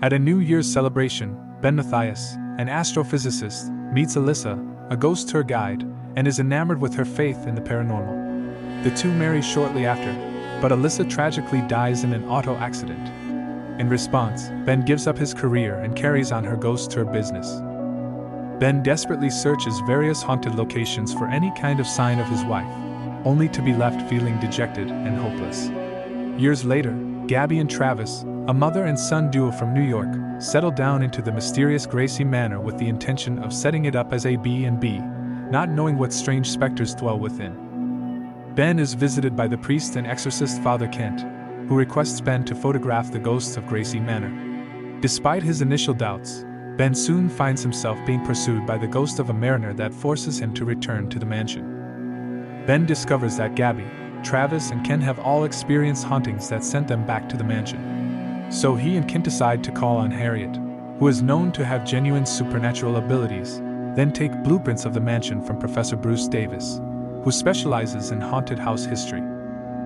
At a New Year's celebration, Ben Matthias, an astrophysicist, meets Alyssa, a ghost tour guide, and is enamored with her faith in the paranormal. The two marry shortly after, but Alyssa tragically dies in an auto accident. In response, Ben gives up his career and carries on her ghost tour business. Ben desperately searches various haunted locations for any kind of sign of his wife, only to be left feeling dejected and hopeless. Years later, Gabby and Travis, a mother and son duo from New York, settle down into the mysterious Gracie Manor with the intention of setting it up as a B&B, not knowing what strange specters dwell within. Ben is visited by the priest and exorcist Father Kent, who requests Ben to photograph the ghosts of Gracie Manor. Despite his initial doubts, Ben soon finds himself being pursued by the ghost of a mariner that forces him to return to the mansion. Ben discovers that Gabby, Travis, and Ken have all experienced hauntings that sent them back to the mansion. So he and Ken decide to call on Harriet, who is known to have genuine supernatural abilities, then take blueprints of the mansion from Professor Bruce Davis, who specializes in haunted house history.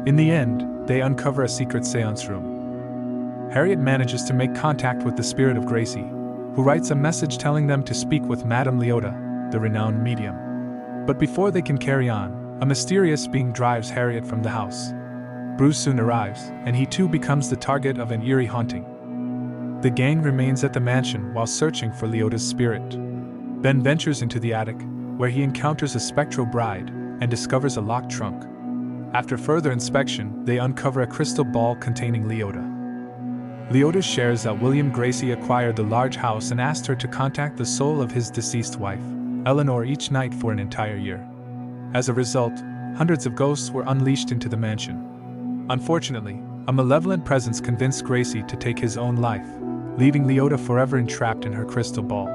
In the end, they uncover a secret seance room. Harriet manages to make contact with the spirit of Gracie, who writes a message telling them to speak with Madame Leota, the renowned medium. But before they can carry on, a mysterious being drives Harriet from the house. Bruce soon arrives, and he too becomes the target of an eerie haunting. The gang remains at the mansion while searching for Leota's spirit. Ben ventures into the attic, where he encounters a spectral bride, and discovers a locked trunk. After further inspection, they uncover a crystal ball containing Leota. Leota shares that William Gracie acquired the large house and asked her to contact the soul of his deceased wife, Eleanor, each night for an entire year. As a result, hundreds of ghosts were unleashed into the mansion. Unfortunately, a malevolent presence convinced Gracie to take his own life, leaving Leota forever entrapped in her crystal ball.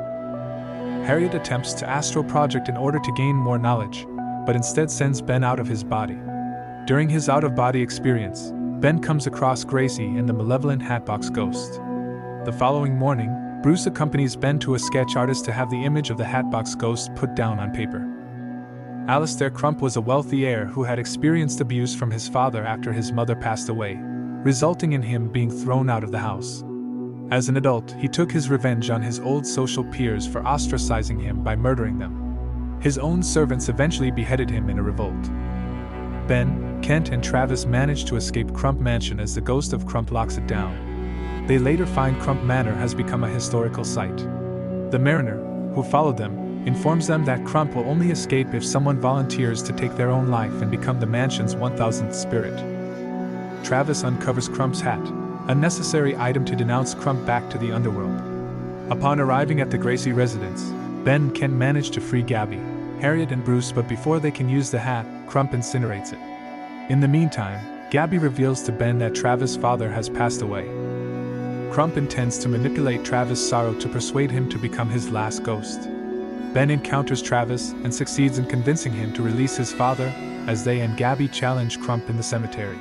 Harriet attempts to astral project in order to gain more knowledge, but instead sends Ben out of his body. During his out-of-body experience, Ben comes across Gracie and the malevolent Hatbox Ghost. The following morning, Bruce accompanies Ben to a sketch artist to have the image of the Hatbox Ghost put down on paper. Alistair Crump was a wealthy heir who had experienced abuse from his father after his mother passed away, resulting in him being thrown out of the house. As an adult, he took his revenge on his old social peers for ostracizing him by murdering them. His own servants eventually beheaded him in a revolt. Ben, Kent, and Travis manage to escape Crump Mansion as the ghost of Crump locks it down. They later find Crump Manor has become a historical site. The mariner, who followed them, informs them that Crump will only escape if someone volunteers to take their own life and become the mansion's 1000th spirit. Travis uncovers Crump's hat, a necessary item to denounce Crump back to the underworld. Upon arriving at the Gracie residence, Ben and Ken manage to free Gabby, Harriet, and Bruce, but before they can use the hat, Crump incinerates it. In the meantime, Gabby reveals to Ben that Travis' father has passed away. Crump intends to manipulate Travis' sorrow to persuade him to become his last ghost. Ben encounters Travis and succeeds in convincing him to release his father, as they and Gabby challenge Crump in the cemetery.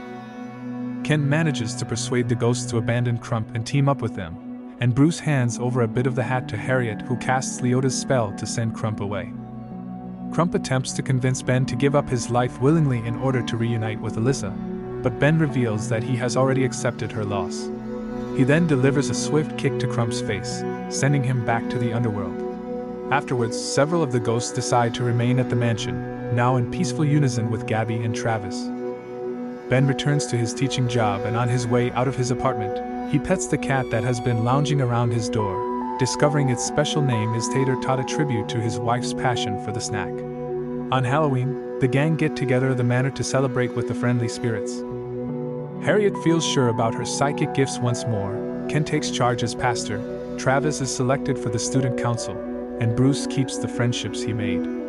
Ken manages to persuade the ghosts to abandon Crump and team up with them, and Bruce hands over a bit of the hat to Harriet, who casts Leota's spell to send Crump away. Crump attempts to convince Ben to give up his life willingly in order to reunite with Alyssa, but Ben reveals that he has already accepted her loss. He then delivers a swift kick to Crump's face, sending him back to the underworld. Afterwards, several of the ghosts decide to remain at the mansion, now in peaceful unison with Gabby and Travis. Ben returns to his teaching job, and on his way out of his apartment, he pets the cat that has been lounging around his door, discovering its special name is Tater Tot, a tribute to his wife's passion for the snack. On Halloween, the gang get together at the manor to celebrate with the friendly spirits. Harriet feels sure about her psychic gifts once more, Ken takes charge as pastor, Travis is selected for the student council, and Bruce keeps the friendships he made.